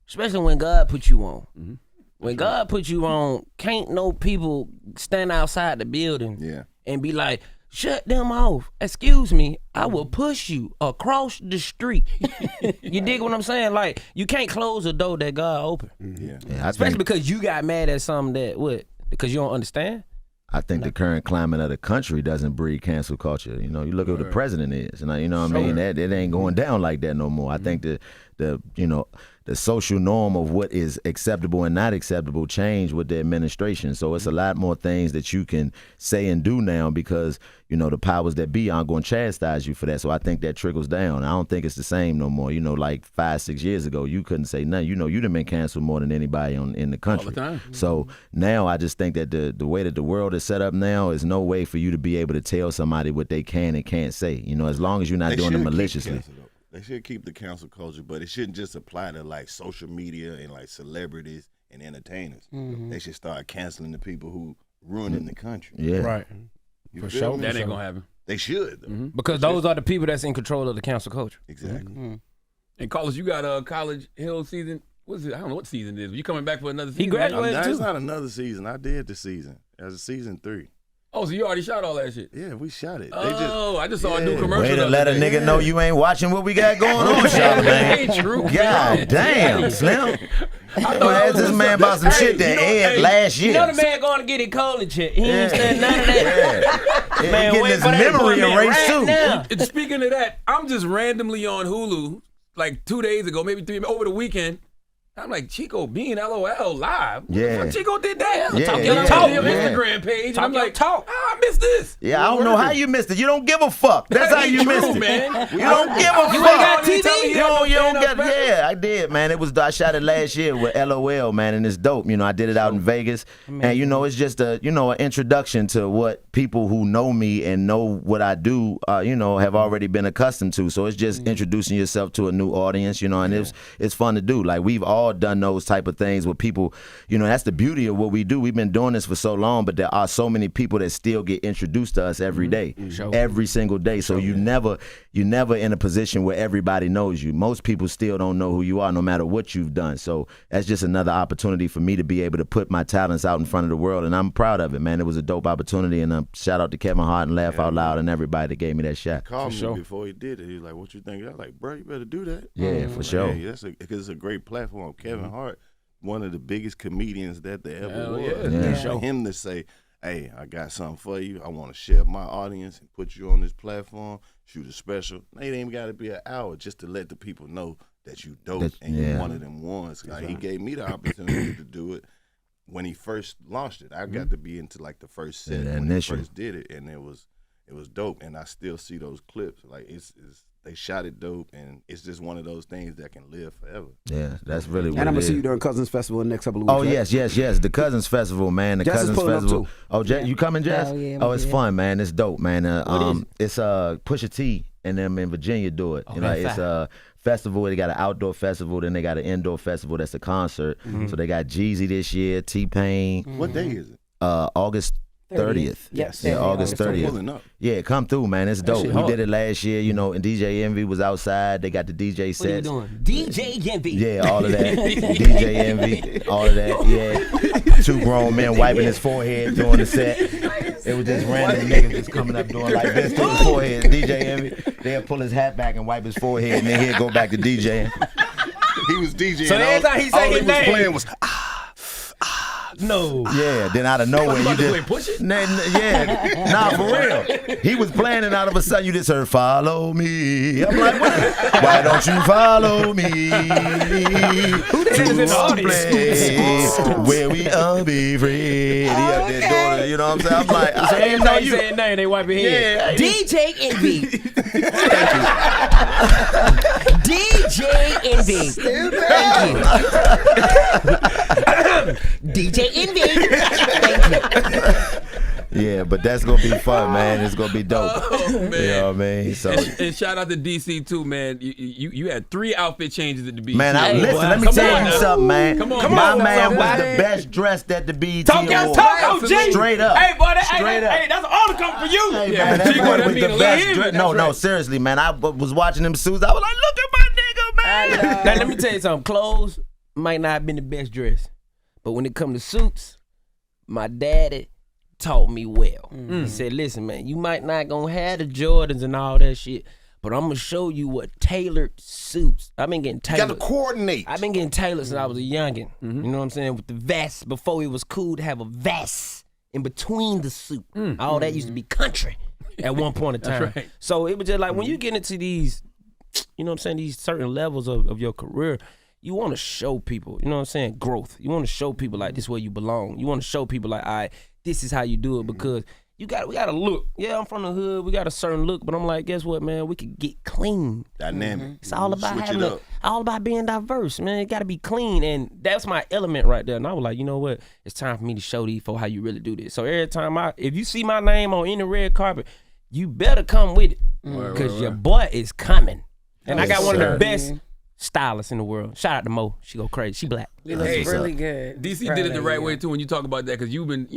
especially when God put you on. When God put you on, can't no people stand outside the building and be like, shut them off. Excuse me, I will push you across the street. You dig what I'm saying? Like, you can't close a door that God opened. I Especially think, because you got mad at something that, because you don't understand? I think the current climate of the country doesn't breed cancel culture. You know, you look at what the president is, and you know what I mean? That it ain't going down like that no more. I think the you know, the social norm of what is acceptable and not acceptable changed with the administration. So it's a lot more things that you can say and do now because, you know, the powers that be aren't going to chastise you for that. So I think that trickles down. I don't think it's the same no more. You know, like 5-6 years ago, you couldn't say nothing. You know, you done been canceled more than anybody in the country. All the time. So now I just think that the way that the world is set up now is no way for you to be able to tell somebody what they can and can't say. You know, as long as you're not They doing it should keep maliciously. canceled, though. They should keep the cancel culture, but it shouldn't just apply to like social media and like celebrities and entertainers. They should start canceling the people who ruining the country. Yeah. Right. You For feel sure. me? That ain't gonna happen. They should. Though. Because those are the people that's in control of the cancel culture. Exactly. And Carlos, you got a College Hill season. What's it? I don't know what season it is. You coming back for another season? He graduated. It's not another season. I did the season. As a season 3. Oh, so you already shot all that shit? Yeah, we shot it. I just saw a new commercial. Way to let a nigga know you ain't watching what we got going on, Charlamagne. Ain't true. God damn, Slim. I asked this man about some shit that aired last year. You know the man going to get it college shit. He ain't saying none of that. Yeah, Man, he wait getting his for that memory appointment erased right too. now. And speaking of that, I'm just randomly on Hulu like 2 days ago, maybe 3, over the weekend. I'm like, Chico being LOL live. Yeah. What Chico did that? Yeah, Talk yeah, your talk. Your yeah. Instagram page. Talk and I'm your like, talk. I missed this. Yeah, I don't know how you missed it. You don't give a fuck. That's how you missed it. man. You don't give a You fuck. ain't got TV? You don't get. Yeah, I did, man. I shot it last year with LOL, man, and it's dope. You know, I did it out in Vegas, and you know, it's just an introduction to what people who know me and know what I do, have already been accustomed to. So it's just introducing yourself to a new audience, and it's fun to do. Like we've all done those type of things with people. That's the beauty of what we do. We've been doing this for so long, but there are so many people that still get introduced to us every day, every single day. So you're never in a position where everybody knows you. Most people still don't know who you are, no matter what you've done. So that's just another opportunity for me to be able to put my talents out in front of the world, and I'm proud of it, man. It was a dope opportunity, and shout out to Kevin Hart and Laugh Out Loud and everybody that gave me that shot. He called me before he did it. He was like, "What you think?" I was like, "Bro, you better do that." Yeah, for sure. Yeah, because it's a great platform. Kevin Hart, one of the biggest comedians that there ever was. Yeah. For him to say, "Hey, I got something for you. I want to share my audience and put you on this platform, shoot a special." It ain't even got to be an hour just to let the people know that you dope and you're one of them ones. Like, he gave me the opportunity to do it when he first launched it. I got to be into like the first set when he first did it, and it was dope. And I still see those clips. Like they shot it dope, and it's just one of those things that can live forever. Yeah, that's really what And I'm it going to see is. you during Cousins Festival in the next couple of weeks. Oh, right? yes. The Cousins Festival, man. The Jess is Cousins pulling up, Festival. too. Oh, you coming, Jess? Oh, yeah, It's fun, man. It's dope, man. It's Pusha T and them in Virginia do it. It's a festival. They got an outdoor festival, then they got an indoor festival that's a concert. So they got Jeezy this year, T-Pain. What day is it? August 30th. Yes. Yeah, August 30th. Pulling up. Yeah, come through, man. It's dope. shit We hard. did it last year, and DJ Envy was outside. They got the DJ What are you sets. doing? DJ Envy. Yeah, all of that. DJ Envy, all of that. Yeah. 2 grown men wiping his forehead during the set. It was just random niggas just coming up doing like this to his forehead. DJ Envy, they'll pull his hat back and wipe his forehead, and then he'll go back to DJing. He was DJing. So every time he say all his he was name- playing was No. Yeah, then out of nowhere you just Push it? Nah, for real. He was playing, and all of a sudden you just heard "Follow me." I'm like, what? Why don't you follow me? Who the hell is in the audience? Where we all be free. He up there doing it, you know what I'm saying? I'm like, I So ain't every know time you you. say his name, they wipe your head. Yeah. DJ Envy. DJ Envy. Thank you. DJ Envy. Thank you. Yeah, but that's gonna be fun, man. It's gonna be dope. Oh, man. You know what I mean? So. And shout out to DC too, man. You had 3 outfit changes at the BET. Man, listen, let me Come tell on you now. something, man. Come on, My man. man was Somebody. the best dressed at the BET Talk your Awards. talk, OG. Straight up. Hey, boy, Straight up. hey, that's an order coming for you. Hey, Yeah, man, but that Chico, boy that was mean the a best little dressed. heavy. No, That's right. seriously, man. I was watching them suits. I was like, look at my nigga, man. Now, let me tell you something. Clothes might not have been the best dress, but when it come to suits, my daddy taught me well. He said, listen, man, you might not gonna have the Jordans and all that shit, but I'm gonna show you what tailored suits. I've been getting you got to tailored. coordinate. I've been getting tailored since I was a youngin'. You know what I'm saying? With the vest, before it was cool to have a vest in between the suit. All that used to be country at one point in time. right. So it was just like when you get into these, you know what I'm saying, these certain levels of your career, you want to show people, you know what I'm saying, growth. You want to show people like this is where you belong. You want to show people like, all right, this is how you do it, because we got a look. Yeah, I'm from the hood. We got a certain look, but I'm like, guess what, man? We could get clean. Dynamic. It's all about Switch having it up. all about being diverse, man. It got to be clean, and that's my element right there. And I was like, you know what? It's time for me to show these folks how you really do this. So every time if you see my name on any red carpet, you better come with it, because your boy is coming. And I got one of sir. the best stylists in the world. Shout out to Mo. She go crazy. She black. You look really good. DC did it the right way too when you talk about that because you've been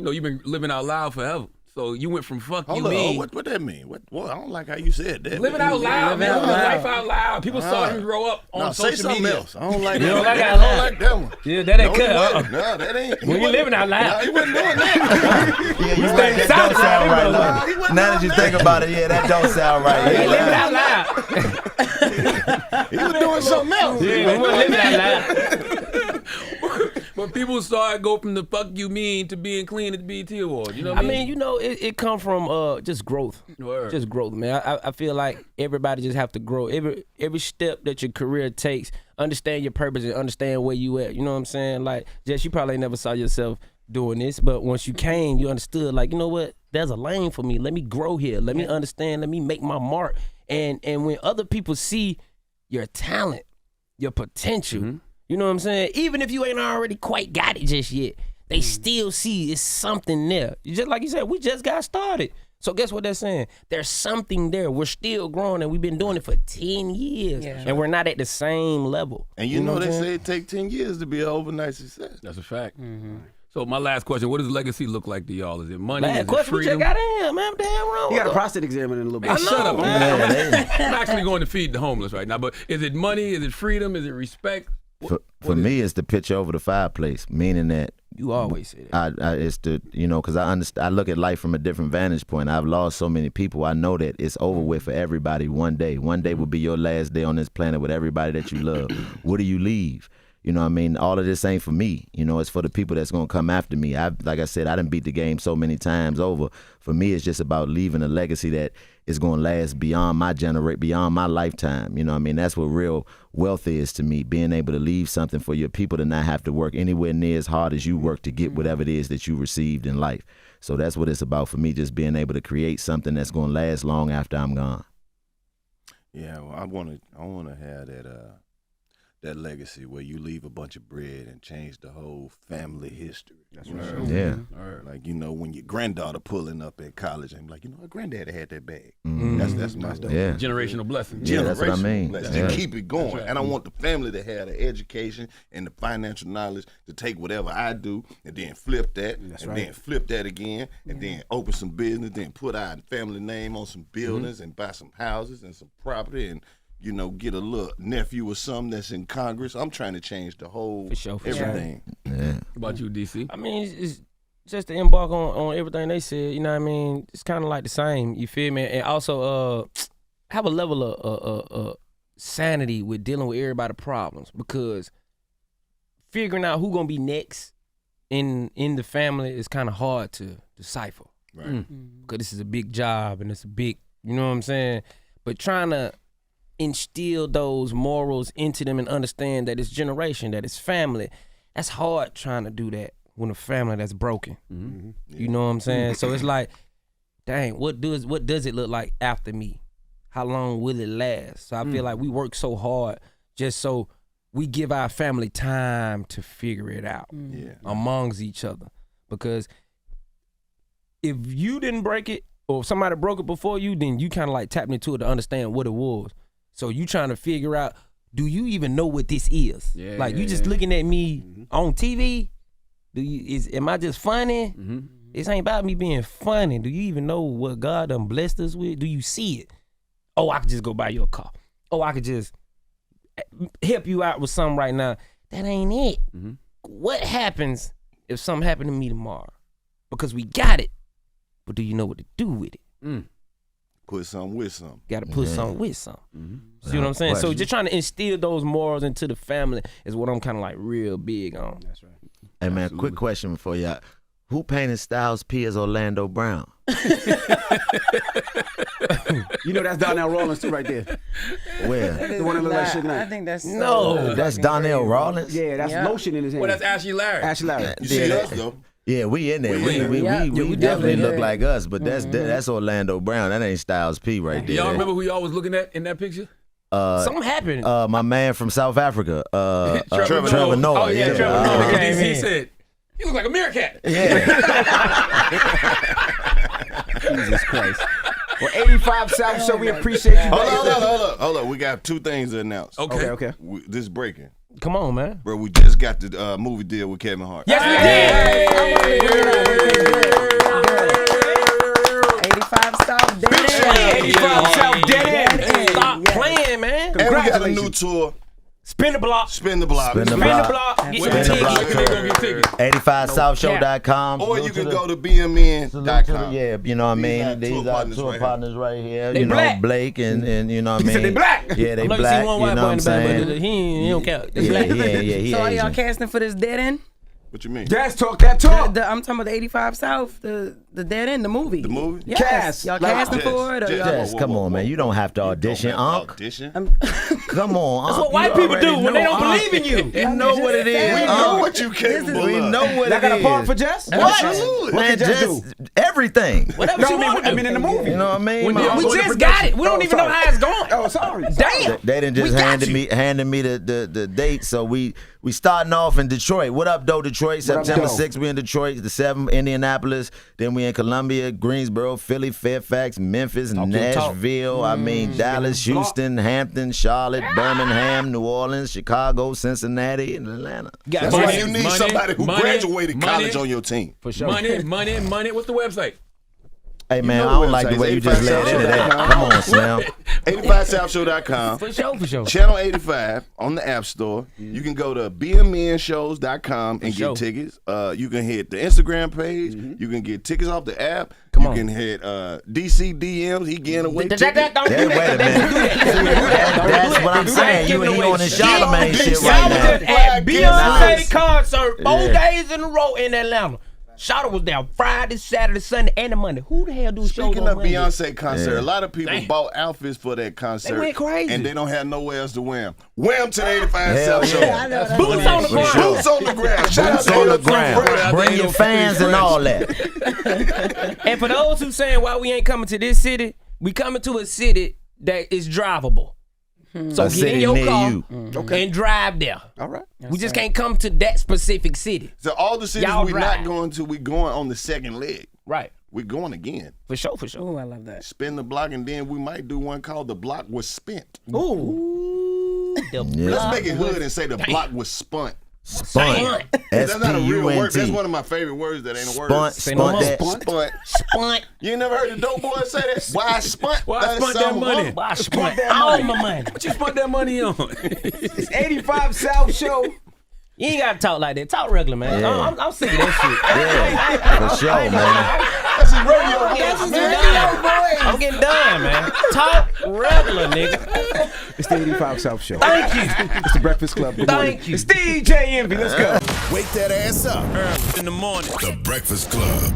living out loud forever. So you went from fuck Hold you on, mean. what that mean? What I don't like how you said that. Living out loud, man. Living out Life loud. out loud. People saw him grow up on No, say social something media. else. I don't like You that. don't like I out don't loud? like that one. Yeah, that ain't No, cut. he wasn't. No, that ain't. When you living out loud. No, he wasn't doing that. Yeah, you staying right. That south don't sound right. Nah, he Look. wasn't Now that you think about it, yeah, that don't sound right. We living Yeah. out loud. He was doing something else. Yeah, we wasn't living out loud. But people saw it go from the fuck you mean to being clean at the BET Awards. You know what I mean, you know, it come from just growth. Word. Just growth, man. I feel like everybody just have to grow. Every step that your career takes, understand your purpose and understand where you at. You know what I'm saying? Like, Jess, you probably never saw yourself doing this, but once you came, you understood, like, you know what? There's a lane for me. Let me grow here. Let me understand. Let me make my mark. And when other people see your talent, your potential, you know what I'm saying? Even if you ain't already quite got it just yet, they still see it's something there. Just like you said, we just got started. So guess what they're saying? There's something there. We're still growing, and we've been doing it for 10 years, and we're not at the same level. And you know what they I'm saying? say it take 10 years to be an overnight success. That's a fact. So my last question, what does legacy look like to y'all? Is it money? Man, Is it question we just freedom? got in, man. What the hell wrong He with got a us? prostate exam in a little bit. Hey, shut up, man. man. I'm actually going to feed the homeless right now. But is it money? Is it freedom? Is it respect? For me, it's the picture over the fireplace, meaning that You always say that. it's the, you know, because I look at life from a different vantage point. I've lost so many people. I know that it's over with for everybody one day. One day will be your last day on this planet with everybody that you love. What do you leave? You know what I mean? All of this ain't for me. You know, it's for the people that's going to come after me. Like I said, I done beat the game so many times over. For me, it's just about leaving a legacy that is going to last beyond my lifetime. You know what I mean? That's what real wealth is to me, being able to leave something for your people to not have to work anywhere near as hard as you work to get whatever it is that you received in life. So that's what it's about for me, just being able to create something that's going to last long after I'm gone. Yeah, well, I want to have that legacy where you leave a bunch of bread and change the whole family history. That's right. Yeah. Like, you know, when your granddaughter pulling up at college and like, you know, her granddaddy had that bag. That's my stuff. Yeah. Generational blessing. Yeah, that's what I mean. Let's Yeah. just keep it going. right. And I want the family to have the education and the financial knowledge to take whatever I do and then flip that, then flip that again, and then open some business, then put our family name on some buildings and buy some houses and some property and, you know, get a little nephew or something that's in Congress. I'm trying to change the whole For sure. everything. Yeah. What about you, DC? I mean, it's just to embark on everything they said. You know what I mean? It's kind of like the same. You feel me? And also have a level of sanity with dealing with everybody's problems, because figuring out who gonna be next in the family is kind of hard to decipher. Right. Because this is a big job and it's a big, you know what I'm saying? But trying to instill those morals into them and understand that it's generation, that it's family. That's hard trying to do that when a family that's broken. You know what I'm saying? So it's like, dang, what does it look like after me? How long will it last? So I feel like we work so hard just so we give our family time to figure it out amongst each other. Because if you didn't break it, or if somebody broke it before you, then you kind of like tapped into it to understand what it was. So you trying to figure out, do you even know what this is? Yeah, You just looking at me on TV? Am I just funny? This ain't about me being funny. Do you even know what God done blessed us with? Do you see it? Oh, I could just go buy you a car. Oh, I could just help you out with something right now. That ain't it. What happens if something happened to me tomorrow? Because we got it, but do you know what to do with it? Put something with something. Got to put something with something. See what I'm saying? So just trying to instill those morals into the family is what I'm kind of like real big on. That's right. Hey, man, quick question for y'all. Who painted Styles P as Orlando Brown? You know that's Donnell Rawlins too, right there. Where? The one that look like Suge Knight. I think that's No, That's Donnell Rawlins? Yeah, that's lotion in his hand. Well, that's Ashley Larry. Ashley Larry. You see us, though. Yeah, we in there. We we definitely definitely look did. like us, but that's Orlando Brown. That ain't Styles P right there. Y'all remember who y'all was looking at in that picture? something happened. My man from South Africa, Trevor Noah. Oh, yeah, Trevor Noah. Look at Okay, DC, he man. said, he look like a meerkat. Jesus Christ. Well, 85 South Show, we appreciate you. Hold up. We got 2 things to announce. Okay. This is breaking. Come on, man. Bro, we just got the movie deal with Kevin Hart. Yes, we did. 85 South Dead End. 85 South Dead End. Stop playing, man. And we got a new tour. Spin the block. Spin the block. Get some tickets. 85southshow.com. Or you can go to bmn.com. Yeah, you know what I mean? These are tour partners right here. You know, Blake and you know what I mean? He said they black. Yeah, they black. You know what I'm saying? He don't count. Yeah. So are y'all casting for this Dead End? What you mean? Gas talk that talk. I'm talking about the 85 South, the Dead End, the movie. The movie? Yes. Cast. Y'all Like, casting for it? Or y'all? Jess, come on, man. You don't have to audition, Unc. Audition? Come on, That's Unc. what white people do when they don't believe in you. You know what it is. We know what you capable We of. know what Y'all it got a is. part for Jess? What? Absolutely. What Man, can Jess just everything. Whatever No, she I want to do. mean in the movie. You know what I mean? We just got it. We don't even know how it's going. Oh, sorry. Damn. They didn't just handed me the date. So we starting off in Detroit. What up, though, Detroit? What up, September though? 6th, we in Detroit. The 7th, Indianapolis. Then we in Columbia, Greensboro, Philly, Fairfax, Memphis, Nashville. I mean Dallas, Houston, Hampton, Charlotte, Birmingham, New Orleans, Chicago, Cincinnati, and Atlanta. That's why you need somebody who graduated college on your team. For sure. Money. What's the website? Hey, man, know I don't the like the website. way you just led into that. Come on, Slim. 85southshow.com. For sure. Channel 85 on the App Store. You can go to bmnshows.com and sure. get tickets. You can hit the Instagram page. You can get tickets off the app. Come you on. can hit DC DMs. He getting away tickets. Wait a minute. That's what I'm saying. You ain't on the Charlamagne shit Y'all right was now. just at Nice. Beyonce concert 4 days in a row in Atlanta. Shawty was down Friday, Saturday, Sunday, and the Monday. Who the hell do shows Speaking on of Monday? Beyonce concert, Yeah. a lot of people Damn. bought outfits for that concert. They went crazy. And they don't have nowhere else to wear them. Wear them to the 85 Hell South Show. yeah. Boots on the For ground. sure. Boots on the ground. Shout out Boots to on the your ground. friend. Bring your fans and all that. And for those who saying why we ain't coming to this city, we coming to a city that is drivable. So A get city in your near car you. and drive there. All right. We just can't come to that specific city. So all the cities Y'all we're drive. not going to, we going on the second leg. Right. We're going again. For sure. Oh, I love that. Spin the block, and then we might do one called The Block Was Spent. Ooh. Let's make it hood and say The Block Was Spun. Spunt. That's not a real word. That's S-P-U-N-T. one of my favorite words that ain't a word. Spunt. Say no Spunt more. that. Spunt. Spunt. You ain't never heard the dope boy say that? Why I spunt? Why I spent that money? I spent that all money. my money. What you spent that money on? It's 85 South Show. You ain't gotta talk like that. Talk regular, man. Yeah. I'm sick of that Yeah, for sure, man. That's his radio voice. shit. I'm getting done, man. Talk regular, nigga. It's the 85 South Show. Thank you. It's the Breakfast Club. Good morning. Thank you. It's DJ Envy. Let's go. Wake that ass up. In the morning. The Breakfast Club.